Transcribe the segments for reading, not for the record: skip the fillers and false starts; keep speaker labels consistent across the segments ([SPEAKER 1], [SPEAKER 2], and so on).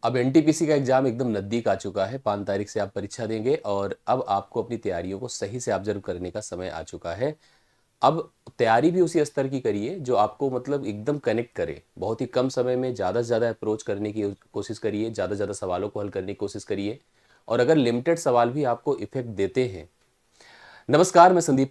[SPEAKER 1] अब एनटीपीसी का एग्जाम एकदम नज़दीक आ चुका है। 5 तारीख से आप परीक्षा देंगे और अब आपको अपनी तैयारियों को सही से ऑब्जर्व करने का समय आ चुका है। अब तैयारी भी उसी स्तर की करिए जो आपको मतलब एकदम कनेक्ट करे। बहुत ही कम समय में ज़्यादा से ज़्यादा अप्रोच करने की कोशिश करिए, ज़्यादा से ज़्यादा सवालों को हल करने की कोशिश करिए। और अगर लिमिटेड सवाल भी आपको इफेक्ट देते हैं। नमस्कार, मैं संदीप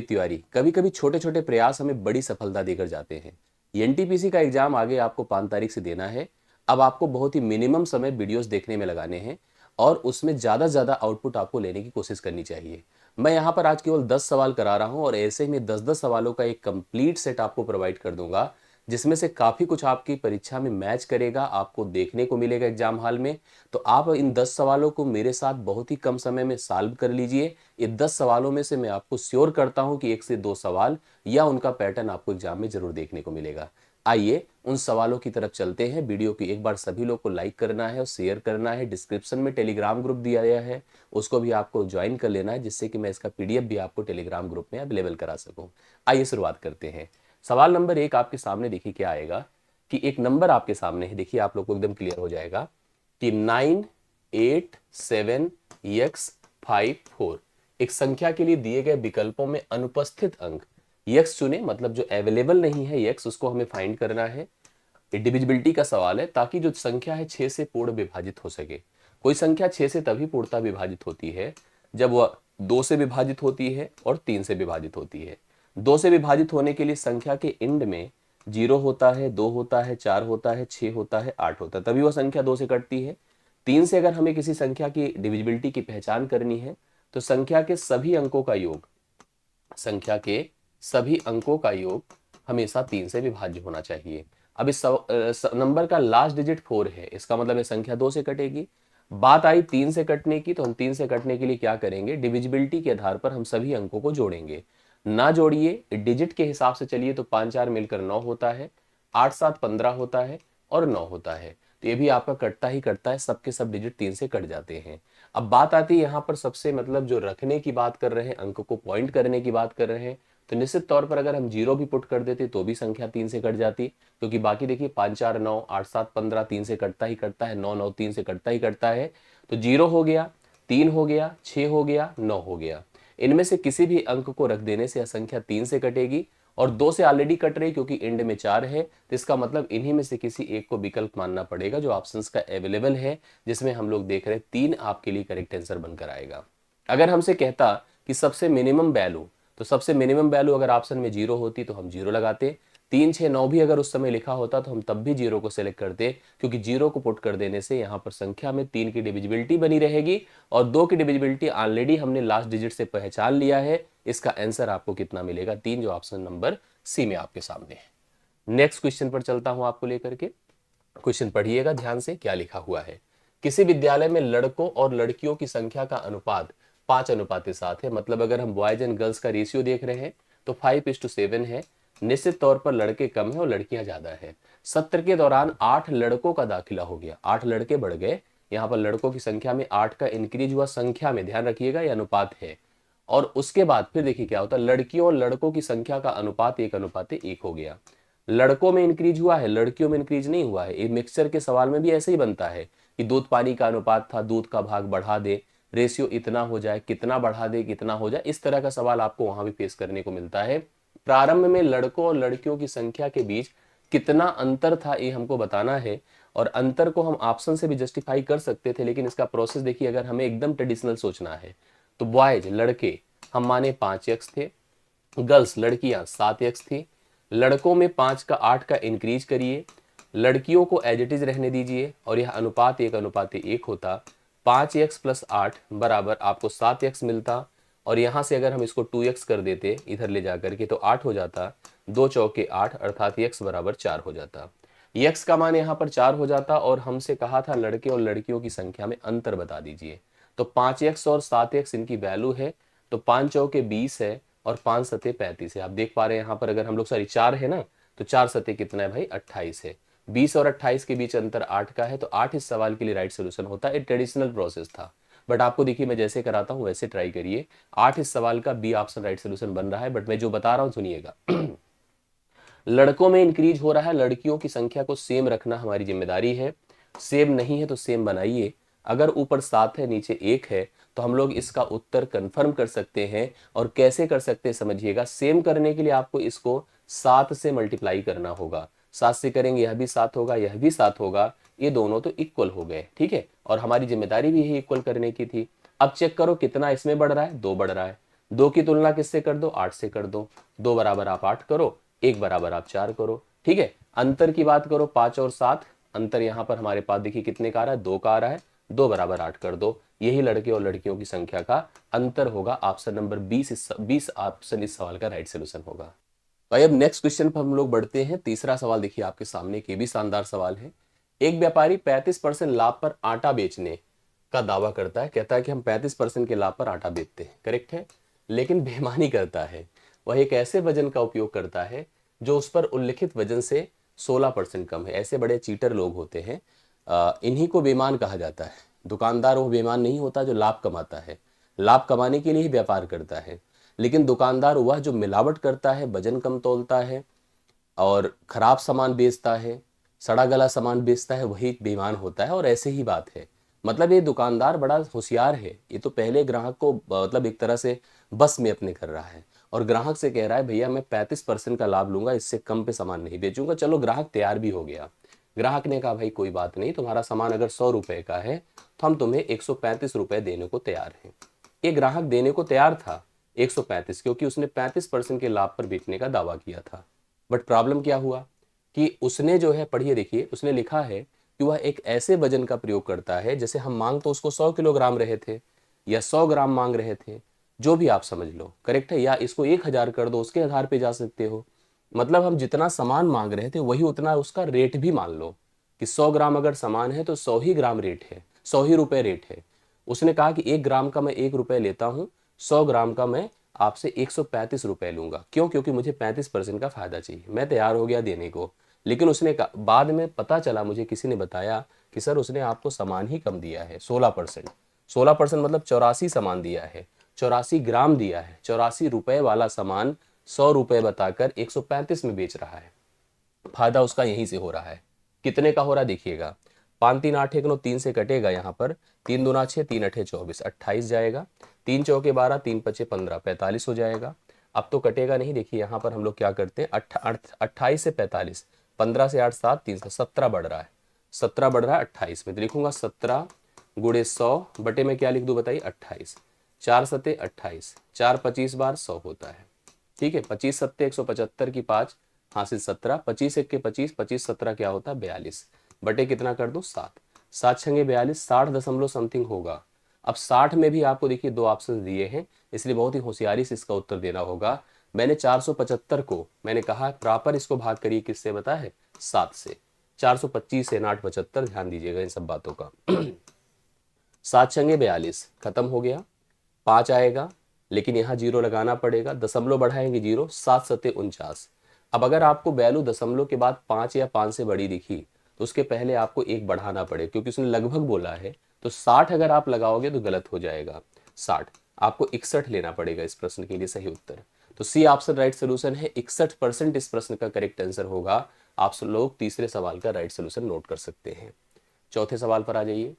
[SPEAKER 1] तिवारी। कभी कभी छोटे छोटे प्रयास हमें बड़ी सफलता देकर जाते हैं। एनटीपीसी का एग्जाम आगे आपको 5 तारीख से देना है। अब आपको बहुत ही मिनिमम समय वीडियोस देखने में लगाने हैं और उसमें ज़्यादा से ज़्यादा आउटपुट आपको लेने की कोशिश करनी चाहिए। मैं यहाँ पर आज केवल 10 सवाल करा रहा हूँ और ऐसे ही मैं 10-10 सवालों का एक कंप्लीट सेट आपको प्रोवाइड कर दूंगा, जिसमें से काफ़ी कुछ आपकी परीक्षा में मैच करेगा, आपको देखने को मिलेगा एग्जाम हॉल में। तो आप इन 10 सवालों को मेरे साथ बहुत ही कम समय में सॉल्व कर लीजिए। ये 10 सवालों में से मैं आपको श्योर करता हूं कि 1 से 2 सवाल या उनका पैटर्न आपको एग्जाम में जरूर देखने को मिलेगा। आइए उन सवालों की तरफ चलते हैं। वीडियो की एक बार सभी लोग को लाइक करना है और शेयर करना है। डिस्क्रिप्शन में टेलीग्राम ग्रुप दिया गया है, उसको भी आपको ज्वाइन कर लेना है, जिससे कि मैं इसका पीडीएफ भी आपको टेलीग्राम ग्रुप में अवेलेबल करा सकूं। आइए शुरुआत करते हैं। सवाल नंबर 1 आपके सामने देखिए क्या आएगा कि एक नंबर आपके सामने है। देखिए आप लोग को एकदम क्लियर हो जाएगा कि 987x54 एक संख्या के लिए दिए गए विकल्पों में अनुपस्थित अंक यक्स चुने, मतलब जो अवेलेबल नहीं है यक्स उसको हमें फाइंड करना है। डिविजिबिलिटी का सवाल है ताकि जो संख्या है 6 से पूर्ण विभाजित हो सके। कोई संख्या 6 से तभी पूर्णता विभाजित होती है जब वह 2 से विभाजित होती है और 3 से विभाजित होती है। 2 से विभाजित होने के लिए संख्या के एंड में 0 होता है, 2 होता है, 4 होता है, 6 होता है, 8 होता है, तभी वह संख्या 2 से कटती है। 3 से अगर हमें किसी संख्या की डिविजिबिलिटी की पहचान करनी है तो संख्या के सभी अंकों का योग हमेशा 3 से विभाज्य होना चाहिए। अब इस नंबर का लास्ट डिजिट 4 है, इसका मतलब है संख्या 2 से कटेगी। बात आई 3 से कटने की, तो हम 3 से कटने के लिए क्या करेंगे, डिविजिबिलिटी के आधार पर हम सभी अंकों को जोड़ेंगे। ना जोड़िए, डिजिट के हिसाब से चलिए तो 5 4 मिलकर 9 होता है, 8 7 15 होता है और 9 होता है। तो ये भी आपका कटता ही कटता है, सबके सब डिजिट 3 से कट जाते हैं। अब बात आती है यहाँ पर सबसे मतलब जो रखने की बात कर रहे हैं, अंक को पॉइंट करने की बात कर रहे हैं, तो निश्चित तौर पर अगर हम 0 भी पुट कर देते तो भी संख्या 3 से कट जाती, क्योंकि बाकी देखिए 5 4 9, 8 7 15 3 से कटता ही कटता है, 9 9 3 से कटता ही कटता है। तो 0 हो गया, 3 हो गया, 6 हो गया, 9 हो गया। इनमें से किसी भी अंक को रख देने से यह संख्या 3 से कटेगी और 2 से ऑलरेडी कट रही क्योंकि एंड में 4 है, तो इसका मतलब इन्हीं में से किसी एक को विकल्प मानना पड़ेगा जो ऑप्शंस का अवेलेबल है, जिसमें हम लोग देख रहे हैं 3 आपके लिए करेक्ट आंसर बनकर आएगा। अगर हमसे कहता कि सबसे मिनिमम वैल्यू, तो सबसे मिनिमम वैल्यू अगर ऑप्शन में 0 होती तो हम 0 लगाते। 3 6 9 भी अगर उस समय लिखा होता तो हम तब भी 0 को सेलेक्ट करते, क्योंकि 0 को पुट कर देने से यहाँ पर संख्या में 3 की डिविजिबिलिटी बनी रहेगी और 2 की डिविजिबिलिटी ऑलरेडी हमने लास्ट डिजिट से पहचान लिया है। इसका आंसर आपको कितना मिलेगा, 3, जो ऑप्शन नंबर सी में आपके सामने है। नेक्स्ट क्वेश्चन पर चलता हूं आपको लेकर के। क्वेश्चन पढ़िएगा ध्यान से क्या लिखा हुआ है। किसी विद्यालय में लड़कों और लड़कियों की संख्या का अनुपात 5:7 है, मतलब अगर हम बॉयज एंड गर्ल्स का रेशियो देख रहे हैं तो 5:7 है। निश्चित तौर पर लड़के कम है और लड़कियां ज्यादा है। सत्र के दौरान 8 लड़कों का दाखिला हो गया, 8 लड़के बढ़ गए। यहाँ पर लड़कों की संख्या में 8 का इंक्रीज हुआ, संख्या में ध्यान रखिएगा यह अनुपात है। और उसके बाद फिर देखिए क्या होता है, लड़कियों और लड़कों की संख्या का अनुपात 1:1 हो गया। लड़कों में इंक्रीज हुआ है, लड़कियों में इंक्रीज नहीं हुआ है। ये मिक्सचर के सवाल में भी ऐसे ही बनता है कि दूध पानी का अनुपात था, दूध का भाग बढ़ा दे, रेशियो इतना हो जाए, कितना बढ़ा दे, कितना हो जाए, इस तरह का सवाल आपको वहां भी फेस करने को मिलता है। प्रारंभ में लड़कों और लड़कियों की संख्या के बीच कितना अंतर था ये हमको बताना है, और अंतर को हम ऑप्शन से भी जस्टिफाई कर सकते थे, लेकिन इसका प्रोसेस देखिए, अगर हमें एकदम ट्रेडिशनल सोचना है तो बॉयज लड़के हम माने 5x थे, गर्ल्स लड़कियां 7x थी। लड़कों में 5 का 8 का इंक्रीज करिए, लड़कियों को एज इट इज रहने दीजिए और यह अनुपात 1:1 होता। 5x प्लस 8 बराबर आपको 7x मिलता, और यहां से अगर हम इसको 2x कर देते इधर ले जाकर के तो 8 हो जाता। 2 चौके 8 अर्थात x बराबर 4 हो जाता। x का मान यहाँ पर 4 हो जाता और हमसे कहा था लड़के और लड़कियों की संख्या में अंतर बता दीजिए। तो 5x और 7x इनकी वैल्यू है, तो 5 चौके 20 है और 5 सते 35 है। आप देख पा रहे हैं यहाँ पर अगर हम लोग सॉरी 4 है ना, तो 4 सते कितना है भाई, 28 है। 20 और 28 के बीच अंतर 8 का है, तो 8 इस सवाल के लिए राइट सोल्यूशन होता है। ट्रेडिशनल प्रोसेस था, बट आपको देखिए मैं जैसे कराता हूँ वैसे ट्राई करिए। 8 इस सवाल का बी ऑप्शन राइट सोल्यूशन बन रहा है, बट मैं जो बता रहा हूँ सुनिएगा। लड़कों में इंक्रीज हो रहा है, लड़कियों की संख्या को सेम रखना हमारी जिम्मेदारी है। सेम नहीं है तो सेम बनाइए। अगर ऊपर 7 है नीचे 1 है तो हम लोग इसका उत्तर कंफर्म कर सकते हैं। और कैसे कर सकते हैं समझिएगा। सेम करने के लिए आपको इसको 7 से मल्टीप्लाई करना होगा। 7 से करेंगे यह भी 7 होगा, यह भी 7 होगा, ये दोनों तो इक्वल हो गए, ठीक है। और हमारी जिम्मेदारी भी यही इक्वल करने की थी। अब चेक करो कितना इसमें बढ़ रहा है, 2 बढ़ रहा है। 2 की तुलना किससे कर दो, 8 से कर दो। 2 बराबर आप 8 करो, 1 बराबर आप 4 करो, ठीक है। अंतर की बात करो 5 और 7, अंतर यहां पर हमारे पास देखिए कितने का आ रहा है, 2 का आ रहा है। 2 बराबर 8 कर दो। यही लड़के और लड़कियों की संख्या का अंतर होगा। ऑप्शन नंबर 20 ऑप्शन इस सवाल का राइट सोल्यूशन होगा। भाई अब नेक्स्ट क्वेश्चन पर हम लोग बढ़ते हैं। तीसरा सवाल देखिए आपके सामने, के भी शानदार सवाल है। एक व्यापारी 35% लाभ पर आटा बेचने का दावा करता है। कहता है कि हम 35% के लाभ पर आटा बेचते हैं, करेक्ट है। लेकिन बेईमानी करता है। वह एक ऐसे वजन का उपयोग करता है जो उस पर उल्लिखित वजन से 16% कम है। ऐसे बड़े चीटर लोग होते हैं, इन्हीं को बेईमान कहा जाता है। दुकानदार वो बेईमान नहीं होता जो लाभ कमाता है, लाभ कमाने के लिए ही व्यापार करता है। लेकिन दुकानदार वह जो मिलावट करता है, वजन कम तोलता है और खराब सामान बेचता है, सड़ा गला सामान बेचता है, वही बेईमान होता है। और ऐसे ही बात है। मतलब ये दुकानदार बड़ा होशियार है। ये तो पहले ग्राहक को मतलब एक तरह से बस में अपने कर रहा है और ग्राहक से कह रहा है भैया मैं 35% का लाभ लूंगा, इससे कम पे सामान नहीं बेचूंगा। चलो ग्राहक तैयार भी हो गया। ग्राहक ने कहा भाई कोई बात नहीं, तुम्हारा सामान अगर 100 रुपए का है तो हम तुम्हें 135 रुपए देने को तैयार हैं। ये ग्राहक देने को तैयार था 135, क्योंकि उसने 35% के लाभ पर बेचने का दावा किया था। बट प्रॉब्लम क्या हुआ कि उसने जो है, पढ़िए देखिए, उसने लिखा है कि वह एक ऐसे वजन का प्रयोग करता है, जैसे हम मांग तो उसको 100 किलोग्राम रहे थे या 100 ग्राम मांग रहे थे, जो भी आप समझ लो, करेक्ट है। या इसको 1000 कर दो, उसके आधार पे जा सकते हो। मतलब हम जितना सामान मांग रहे थे वही उतना उसका रेट भी मान लो कि 100 ग्राम अगर सामान है तो 100 ही ग्राम रेट है, 100 ही रुपए रेट है। उसने कहा कि 1 ग्राम का मैं 1 रुपए लेता हूँ, 100 ग्राम का मैं आपसे 135 रुपए लूंगा। क्यों? क्योंकि मुझे 35% का फायदा चाहिए। मैं तैयार हो गया देने को। लेकिन उसने कहा, बाद में पता चला, मुझे किसी ने बताया कि सर उसने आपको सामान ही कम दिया है, 16%। 16% मतलब 84 सामान दिया है, 84 ग्राम दिया है। 84 रुपए वाला सामान 100 रुपए बताकर 135 में बेच रहा है। फायदा उसका यहीं से हो रहा है। कितने का हो रहा है देखिएगा। 5 3 8 1 9 3 से कटेगा यहाँ पर, 3 दूना 6, 3 अठे 24, 28 जाएगा। 3 चौके 12, 3 पचे 15, 45 हो जाएगा। अब तो कटेगा नहीं। देखिए यहाँ पर हम लोग क्या करते हैं, 28 से 45, 15 से 8 7, 3 से 17 बढ़ रहा है। 17 बढ़ रहा है 28 में, तो लिखूंगा 17 गुणे 100 बटे में क्या लिख दूं बताइए, 28। 4 सते 28, 4 25 बार 100 होता है, ठीक है। 25 सत्ते 175 की 5 हासिल 17, 25 एक के 25, 25 17 क्या होता है 42, बटे कितना कर दो 7, 7 छंगे 42, 60 दशमलव समथिंग होगा। अब 60 में भी आपको देखिए 2 ऑप्शन दिए हैं, इसलिए बहुत ही होशियारी से इसका उत्तर देना होगा। मैंने 475 को मैंने कहा प्रॉपर इसको भाग करिए, किससे बता है, 7 से। 425 से 8 75, ध्यान दीजिएगा इन सब बातों का। 7 छंगे 42 खत्म हो गया, 5 आएगा, लेकिन यहाँ जीरो लगाना पड़ेगा, दशमलव बढ़ाएंगे जीरो, 7 सत्ते 49। अब अगर आपको वैल्यू दशमलव के बाद 5 या 5 से बड़ी दिखी तो उसके पहले आपको 1 बढ़ाना पड़ेगा, क्योंकि उसने लगभग बोला है। तो 60 अगर आप लगाओगे तो गलत हो जाएगा। 60 आपको 61 लेना पड़ेगा इस प्रश्न के लिए सही उत्तर। तो सी ऑप्शन राइट सोल्यूशन है। 61% इस प्रश्न का करेक्ट आंसर होगा। आप लोग तीसरे सवाल का राइट सोल्यूशन नोट कर सकते हैं। चौथे सवाल पर आ जाइए।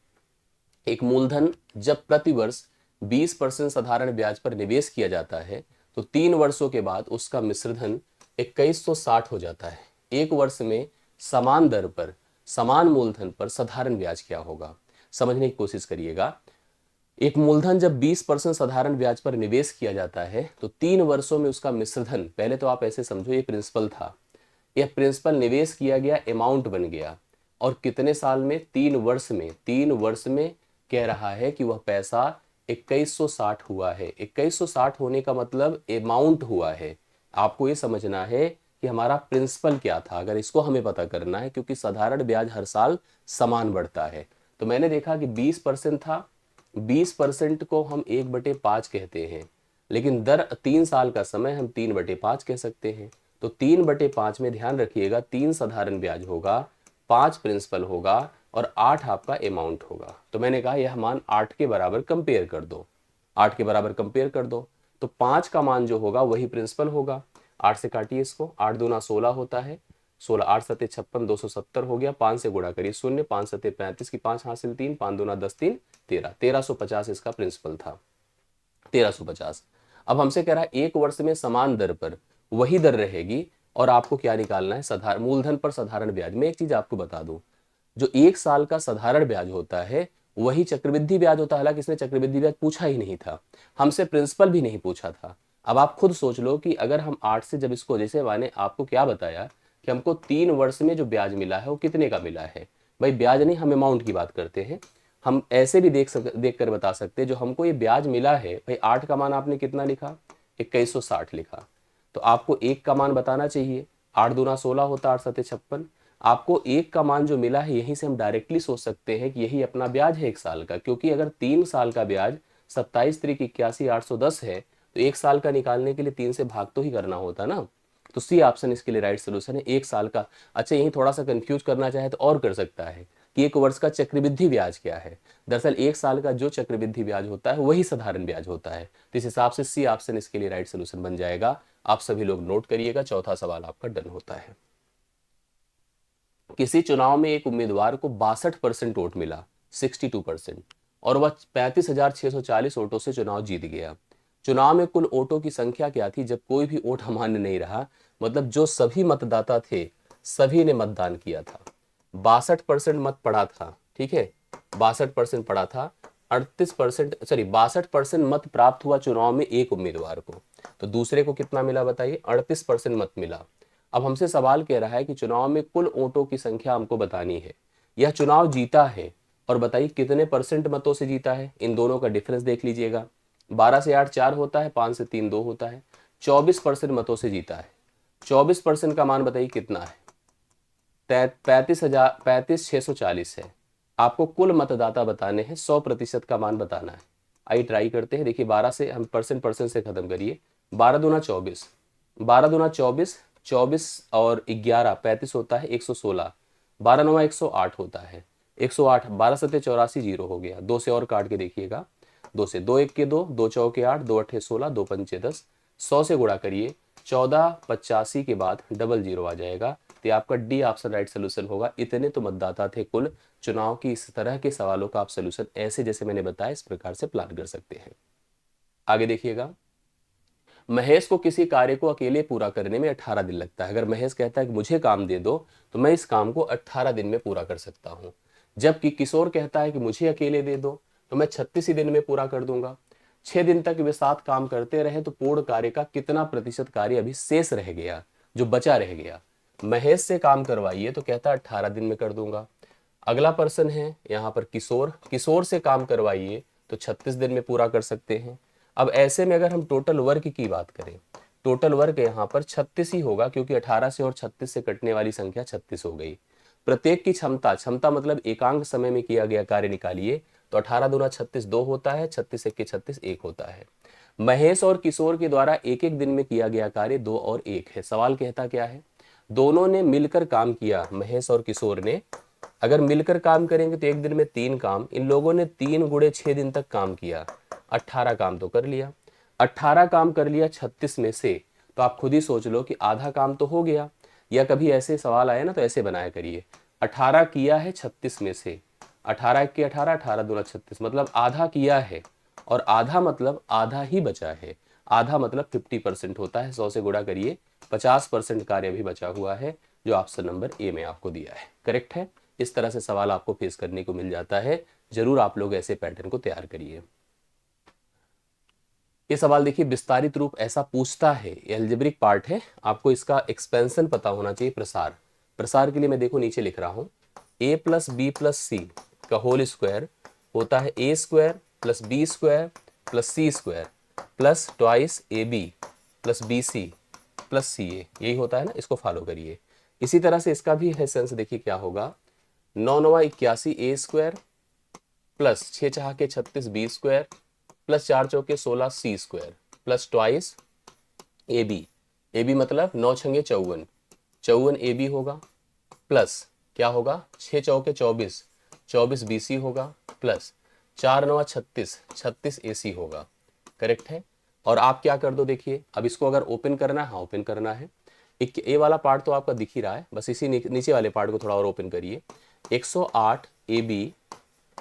[SPEAKER 1] एक मूलधन जब प्रतिवर्ष 20% साधारण ब्याज पर निवेश किया जाता है तो 3 वर्षों के बाद उसका मिश्र धन 2160 हो जाता है। एक वर्ष में समान दर पर समान मूलधन पर साधारण ब्याज क्या होगा, समझने की कोशिश करिएगा। एक मूलधन जब 20% साधारण ब्याज पर निवेश किया जाता है तो 3 वर्षों में उसका मिश्र धन, पहले तो आप ऐसे समझो ये प्रिंसिपल था, यह प्रिंसिपल निवेश किया गया अमाउंट बन गया। और कितने साल में, 3 वर्ष में। 3 वर्ष में कह रहा है कि वह पैसा 2160 हुआ है। 2160 होने का मतलब अमाउंट हुआ है। आपको ये समझना है कि हमारा प्रिंसिपल क्या था, अगर इसको हमें पता करना है, क्योंकि साधारण ब्याज हर साल समान बढ़ता है। तो मैंने देखा कि 20% था, 20% को हम 1/5 कहते हैं, लेकिन दर 3 साल का समय हम 3/5 कह सकते हैं। तो 3/5 में ध्यान रखिएगा 3 साधारण ब्याज होगा, 5 प्रिंसिपल होगा और 8 आपका अमाउंट होगा। तो मैंने कहा यह मान 8 के बराबर कंपेयर कर दो, 8 के बराबर कंपेयर कर दो। तो 5 का मान जो होगा वही प्रिंसिपल होगा। 8 से काटिए इसको, 8 दूना 16 होता है, 16, 8 सत्ते 56, 270 हो गया, 5 से गुणा करिए शून्य, 5 सत्ते 35 की 5 हासिल 3, 5 दूना 10, 3 13, 1350 इसका प्रिंसिपल था, 1350। अब हमसे कह रहा है एक वर्ष में समान दर पर वही दर रहेगी और आपको क्या निकालना है, साधारण मूलधन पर साधारण ब्याज। मैं एक चीज आपको बता दूं, जो 1 साल का साधारण ब्याज होता है वही चक्रवृद्धि ब्याज होता है। हालांकि इसने चक्रवृद्धि ब्याज पूछा ही नहीं था, हमसे प्रिंसिपल भी नहीं पूछा था। अब आप खुद सोच लो कि अगर हम 8 से जब इसको, जैसे मैंने आपको क्या बताया कि हमको 3 वर्ष में जो ब्याज मिला है वो कितने का मिला है, भाई ब्याज नहीं, हम अमाउंट की बात करते हैं। हम ऐसे भी देख कर बता सकते हैं, जो हमको ये ब्याज मिला है, भाई 8 का मान आपने कितना लिखा, 2160 लिखा, तो आपको 1 का मान बताना चाहिए, 8 दूना 16 होता, 8 सत्ते 56। आपको 1 का मान जो मिला है, यहीं से हम डायरेक्टली सोच सकते हैं कि यही अपना ब्याज है 1 साल का, क्योंकि अगर 3 साल का ब्याज 27 त्रिक 81 810 है, तो 1 साल का निकालने के लिए 3 से भाग तो ही करना होता ना। तो सी ऑप्शन इसके लिए राइट सोल्यूशन है, 1 साल का। अच्छा, यही थोड़ा सा कंफ्यूज करना चाहे तो और कर सकता है कि 1 वर्ष का चक्रवृद्धि ब्याज क्या है। दरअसल 1 साल का जो चक्रवृद्धि ब्याज होता है वही साधारण ब्याज होता है। तो इस हिसाब से सी ऑप्शन इसके लिए राइट सोल्यूशन बन जाएगा। आप सभी लोग नोट करिएगा, चौथा सवाल आपका डन होता है। किसी चुनाव में एक उम्मीदवार को 62% वोट मिला, 62%, और वह 35,640 वोटों से चुनाव जीत गया। चुनाव में कुल वोटों की संख्या क्या थी जब कोई भी वोट अमान्य नहीं रहा, मतलब जो सभी मतदाता थे सभी ने मतदान किया था। 62% मत पड़ा था, ठीक है, 62% पड़ा था, 38%, सॉरी 62% मत प्राप्त हुआ चुनाव में एक उम्मीदवार को, तो दूसरे को कितना मिला बताइए, 38% मत मिला। अब हमसे सवाल कह रहा है कि चुनाव में कुल वोटों की संख्या हमको बतानी है। यह चुनाव जीता है और बताइए कितने परसेंट मतों से जीता है, इन दोनों का डिफरेंस देख लीजिएगा। 12 से 8 4 होता है, 5 से 3 2 होता है, 24% मतों से जीता है। 24% का मान बताइए कितना है, 35,640 है। आपको कुल मतदाता बताने हैं, 100% का मान बताना है। आइए ट्राई करते हैं। देखिए 12 से हम परसेंट परसेंट से खत्म करिए, 12 दूना 24, 12 दूना 24, 24 और 11 35 होता है, 116, 12 नवा 108 होता है, 108, 12 सत्ते 84 जीरो हो गया। 2 से और काट के देखिएगा, 2 से 2 1 के 2, 2 चौके 8, 2 अट्ठे 16, 2 पंचे 10, 100 से गुणा करिए, 1485 के बाद डबल जीरो आ जाएगा। तो आपका डी ऑप्शन राइट सोल्यूशन होगा। इतने तो मतदाता थे कुल। चुनाव की इस तरह के सवालों का आप सोल्यूशन ऐसे जैसे मैंने बताया इस प्रकार से प्लान कर सकते हैं। आगे देखिएगा, महेश को किसी कार्य को अकेले पूरा करने में 18 दिन लगता है। अगर महेश कहता है कि मुझे काम दे दो तो मैं इस काम को 18 दिन में पूरा कर सकता हूं, जबकि किशोर कहता है कि मुझे अकेले दे दो तो मैं 36 ही दिन में पूरा कर दूंगा। 6 दिन तक वे साथ काम करते रहे तो पूर्ण कार्य का कितना प्रतिशत कार्य अभी शेष रह गया, जो बचा रह गया। महेश से काम करवाइए तो कहता है 18 दिन में कर दूंगा। अगला पर्सन है यहाँ पर किशोर, किशोर से काम करवाइए तो 36 दिन में पूरा कर सकते हैं। अब ऐसे में अगर हम टोटल वर्क की बात करें, टोटल वर्क यहाँ पर 36 ही होगा, क्योंकि 18 से और 36 से कटने वाली संख्या 36 हो गई। प्रत्येक की क्षमता, क्षमता मतलब एकांक समय में किया गया कार्य निकालिए, तो 18 दूना 36 2 होता है, 36 एक के 36 1 होता है। महेश और किशोर के द्वारा एक एक दिन में किया गया कार्य 2 और 1 है। सवाल कहता क्या है, दोनों ने मिलकर काम किया, महेश और किशोर ने अगर मिलकर काम करेंगे तो एक दिन में 3 काम, इन लोगों ने 3 गुणे 6 दिन तक काम किया, 18 काम तो कर लिया। 18 काम कर लिया 36 में से, तो आप खुद ही सोच लो कि आधा काम तो हो गया। या कभी ऐसे सवाल आए ना तो ऐसे बनाया करिए, 18 किया है 36 में से, 18 के 18, 18 दूना 36, मतलब आधा किया है, और आधा मतलब आधा ही बचा है। आधा मतलब 50% होता है, 100 से गुणा करिए, 50% कार्य भी बचा हुआ है, जो ऑप्शन नंबर ए में आपको दिया है करेक्ट है। इस तरह से सवाल आपको फेस करने को मिल जाता है। जरूर आप लोग ऐसे पैटर्न को तैयार करिए। ये सवाल देखिए विस्तारित रूप ऐसा पूछता है, ये एल्जेब्रिक पार्ट है, आपको इसका एक्सपेंशन पता होना चाहिए। प्रसार, प्रसार के लिए मैं देखो नीचे लिख रहा हूं, a plus B plus C का होल स्क्वायर होता है a square plus B square plus C square plus twice A B plus B C plus C A, यही होता है ना, इसको फॉलो करिए। इसी तरह से इसका भी है सेंस, देखिए क्या होगा, 9 9 81 ए स्क्वायर प्लस 6 चाह के 36 बी स्क्वायर प्लस 4 चौके 16 C square plus twice A B, A B मतलब 9 छंगे 54, 54 ए बी होगा, प्लस क्या होगा 6 चौके 24, 24 बी सी होगा, प्लस 4 9 36, 36 ए सी होगा, करेक्ट है। और आप क्या कर दो, देखिए अब इसको अगर ओपन करना है, हाँ ओपन करना है, एक ए वाला पार्ट तो आपका दिख ही रहा है, बस इसी नीचे वाले पार्ट को थोड़ा और ओपन करिए। 108 ए बी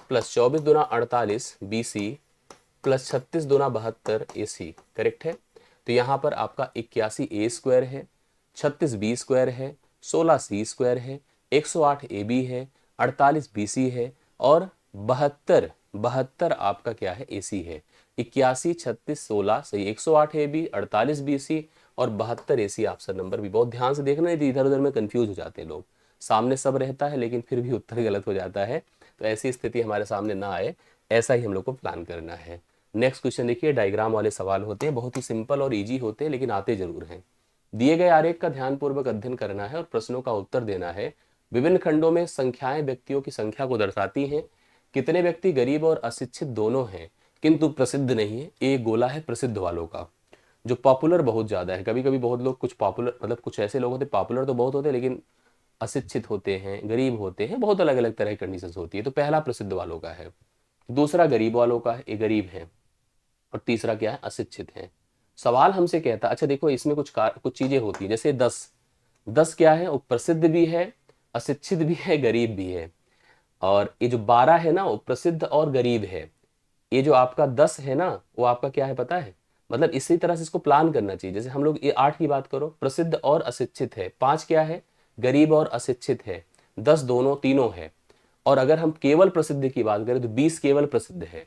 [SPEAKER 1] प्लस 24 दूना 48 बी सी प्लस 36 दूना 72 ए सी, करेक्ट है। तो यहाँ पर आपका 81 ए स्क्वायर है, 36 बी स्क्वायर है, 16 सी स्क्वायर है, 108 ए बी है, 48 बी सी है और 72 आपका क्या है, ए सी है। 81 36 16 सही, 108 ए बी, 48 बी सी और 72 ए सी ऑप्शन नंबर भी। बहुत ध्यान से देखना है, इधर उधर में कंफ्यूज हो जाते हैं लोग, सामने सब रहता है लेकिन फिर भी उत्तर गलत हो जाता है। तो ऐसी स्थिति हमारे सामने ना आए, ऐसा ही हम लोग को प्लान करना है। नेक्स्ट क्वेश्चन देखिए, डायग्राम वाले सवाल होते हैं, बहुत ही सिंपल और इजी होते हैं लेकिन आते जरूर हैं। दिए गए आरेख का ध्यानपूर्वक अध्ययन करना है और प्रश्नों का उत्तर देना है। विभिन्न खंडों में संख्याएं व्यक्तियों की संख्या को दर्शाती हैं। कितने व्यक्ति गरीब और अशिक्षित दोनों हैं किंतु प्रसिद्ध नहीं है। एक गोला है प्रसिद्ध वालों का, जो पॉपुलर बहुत ज्यादा है। कभी कभी बहुत लोग कुछ पॉपुलर, मतलब कुछ ऐसे लोग होते पॉपुलर तो बहुत होते लेकिन अशिक्षित होते हैं, गरीब होते हैं, बहुत अलग अलग तरह की कंडीशंस होती है। तो पहला प्रसिद्ध वालों का है, दूसरा गरीब वालों का है, ये गरीब है, और तीसरा क्या है, अशिक्षित है। सवाल हमसे कहता, अच्छा देखो इसमें कुछ चीजें होती है, जैसे 10 क्या है, वो प्रसिद्ध भी है, अशिक्षित भी है, गरीब भी है। और ये जो 12 है ना, वो प्रसिद्ध और गरीब है। ये जो आपका 10 है ना, वो आपका क्या है पता है, मतलब इसी तरह से इसको प्लान करना चाहिए। जैसे हम लोग ये 8 की बात करो, प्रसिद्ध और अशिक्षित है, 5 क्या है, गरीब और अशिक्षित है, 10 दोनों तीनों है। और अगर हम केवल प्रसिद्ध की बात करें तो 20 केवल प्रसिद्ध है,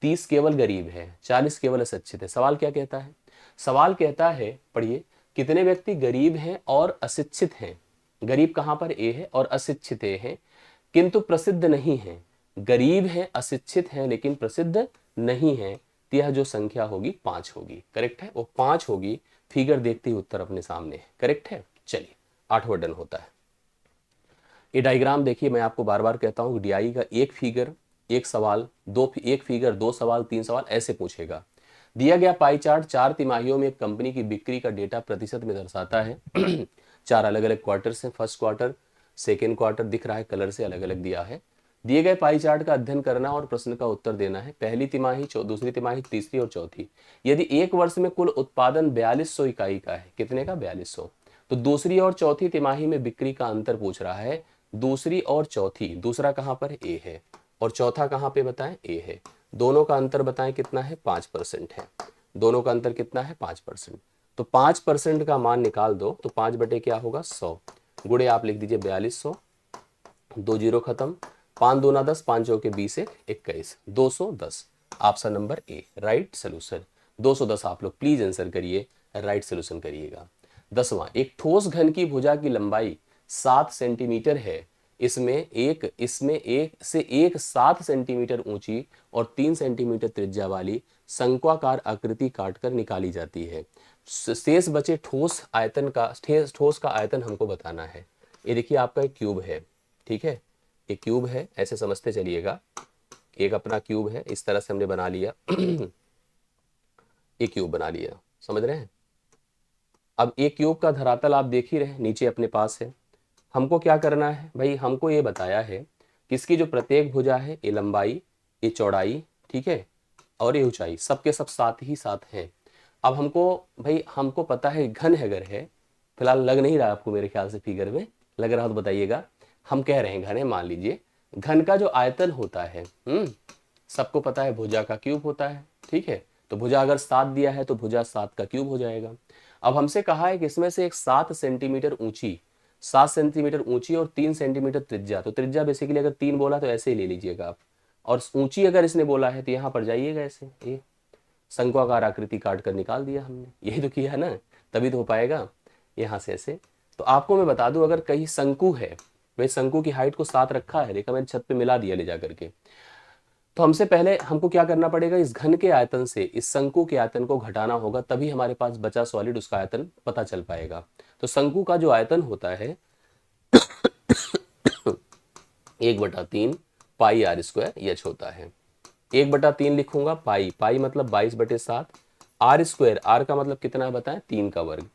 [SPEAKER 1] 30 केवल गरीब है, 40 केवल अशिक्षित है। सवाल क्या कहता है, सवाल कहता है, पढ़िए, कितने व्यक्ति गरीब हैं और अशिक्षित हैं। गरीब कहां पर, ए है, और अशिक्षित ए है, किंतु प्रसिद्ध नहीं है। गरीब हैं, अशिक्षित हैं लेकिन प्रसिद्ध नहीं है। तो यह जो संख्या होगी 5 होगी, करेक्ट है, वो 5 होगी। फिगर देखते ही उत्तर अपने सामने है, करेक्ट है। चलिए 8वां डन होता है। ये डायग्राम देखिए, मैं आपको बार बार कहता हूँ डीआई का एक फिगर एक सवाल, एक फिगर 2 सवाल 3 सवाल ऐसे पूछेगा। दिया गया पाई चार्ट 4 तिमाहियों में एक कंपनी की बिक्री का डेटा प्रतिशत में दर्शाता है। 4 अलग अलग क्वार्टर्स हैं, फर्स्ट क्वार्टर, सेकेंड क्वार्टर दिख रहा है, कलर से अलग अलग दिया है। दिए गए पाई चार्ट का अध्ययन करना और प्रश्न का उत्तर देना है। पहली तिमाही, दूसरी तिमाही, तीसरी और चौथी। यदि एक वर्ष में कुल उत्पादन 4200 इकाई का है, कितने का, 4200, तो दूसरी और चौथी तिमाही में बिक्री का अंतर पूछ रहा है। दूसरी और चौथी, दूसरा कहां पर, ए है, और चौथा कहां पे बताएं, ए है। दोनों का अंतर बताएं कितना है, 5% है। दोनों का अंतर कितना है, 5%। तो 5% का मान निकाल दो, तो 5 बटे क्या होगा, 100, गुणे आप लिख दीजिए 4200, 2 जीरो खत्म, 5 दूना 10, 5 चौके 20, 21, 210। Option number A right solution. 210 आप लोग प्लीज आंसर करिए, राइट सोल्यूशन करिएगा। 10वां, एक ठोस घन की भुजा की लंबाई 7 सेंटीमीटर है। इसमें एक से एक 7 सेंटीमीटर ऊंची और 3 सेंटीमीटर त्रिज्या वाली शंक्वाकार आकृति काटकर निकाली जाती है। शेष बचे ठोस ठोस का आयतन हमको बताना है। ये देखिए आपका एक क्यूब है, ठीक है, एक क्यूब है, ऐसे समझते चलिएगा। एक अपना क्यूब है, इस तरह से हमने बना लिया। एक क्यूब बना लिया, समझ रहे हैं। अब एक क्यूब का धरातल आप देख ही रहे हैं, नीचे अपने पास है। हमको क्या करना है भाई, हमको ये बताया है कि इसकी जो प्रत्येक भुजा है, ये लंबाई, ये चौड़ाई, ठीक है, और ये ऊंचाई, सबके सब साथ ही साथ हैं। अब हमको भाई, हमको पता है घन है, अगर है, फिलहाल लग नहीं रहा आपको मेरे ख्याल से फिगर में, लग रहा हो तो बताइएगा। हम कह रहे हैं घन है, मान लीजिए। घन का जो आयतन होता है, सबको पता है भुजा का क्यूब होता है, ठीक है। तो भुजा अगर 7 दिया है तो भुजा 7 का क्यूब हो जाएगा। अब हमसे कहा है कि इसमें से एक 7 सेंटीमीटर ऊंची, 7 सेंटीमीटर ऊंची और 3 सेंटीमीटर त्रिज्या, तो त्रिज्या बेसिकली अगर 3 बोला तो ऐसे ही ले लीजिएगा आप, और ऊंची अगर इसने बोला है तो यहाँ पर जाइएगा ऐसे, ये शंक्वाकार आकृति काट कर निकाल दिया हमने, यही तो किया है ना, तभी तो हो पाएगा। यहाँ से ऐसे, तो आपको मैं बता दूं, अगर कहीं शंकु है, भाई शंकु की हाइट को 7 रखा है, देखा मैंने छत पे मिला दिया ले जा करके, तो हमसे पहले हमको क्या करना पड़ेगा, इस घन के आयतन से इस शंकु के आयतन को घटाना होगा, तभी हमारे पास बचा सॉलिड उसका आयतन पता चल पाएगा। तो शंकु का जो आयतन होता है 1/3 पाई आर स्क्वायर एच होता है। 1/3 लिखूंगा, पाई मतलब 22/7, आर स्क्वायर, आर का मतलब कितना है बताएं, 3 का वर्ग,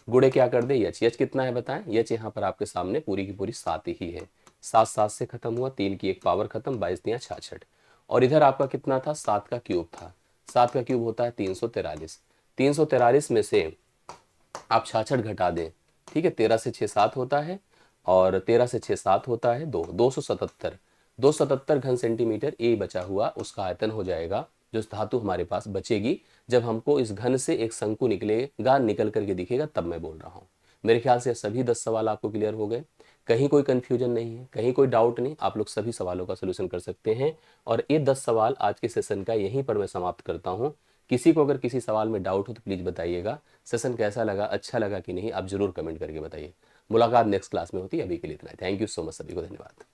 [SPEAKER 1] गुणे क्या कर दे एच, एच कितना है बताएं, एच यहाँ पर आपके सामने पूरी की पूरी 7 ही है। 7 7 से खत्म हुआ, 3 की 1 पावर खत्म, 22 तिया 66, और इधर आपका कितना था, 7 का क्यूब था। 7 का क्यूब होता है 343। 343 में से आप 66 घटा दें, ठीक है, 13 से 6 7 होता है, और 13 से 6 7 होता है 277, 277 घन सेंटीमीटर ए बचा हुआ उसका आयतन हो जाएगा, जो धातु हमारे पास बचेगी। जब हमको इस घन से एक शंकु निकलेगा, निकल करके दिखेगा, तब मैं बोल रहा हूँ। मेरे ख्याल से सभी 10 सवाल आपको क्लियर हो गए, कहीं कोई कंफ्यूजन नहीं है, कहीं कोई डाउट नहीं, आप लोग सभी सवालों का सोल्यूशन कर सकते हैं। और ये 10 सवाल आज के सेशन का यहीं पर मैं समाप्त करता हूँ। किसी को अगर किसी सवाल में डाउट हो तो प्लीज़ बताइएगा। सेशन कैसा लगा, अच्छा लगा कि नहीं, आप जरूर कमेंट करके बताइए। मुलाकात नेक्स्ट क्लास में होती है, अभी के लिए इतना है। थैंक यू सो मच, सभी को धन्यवाद।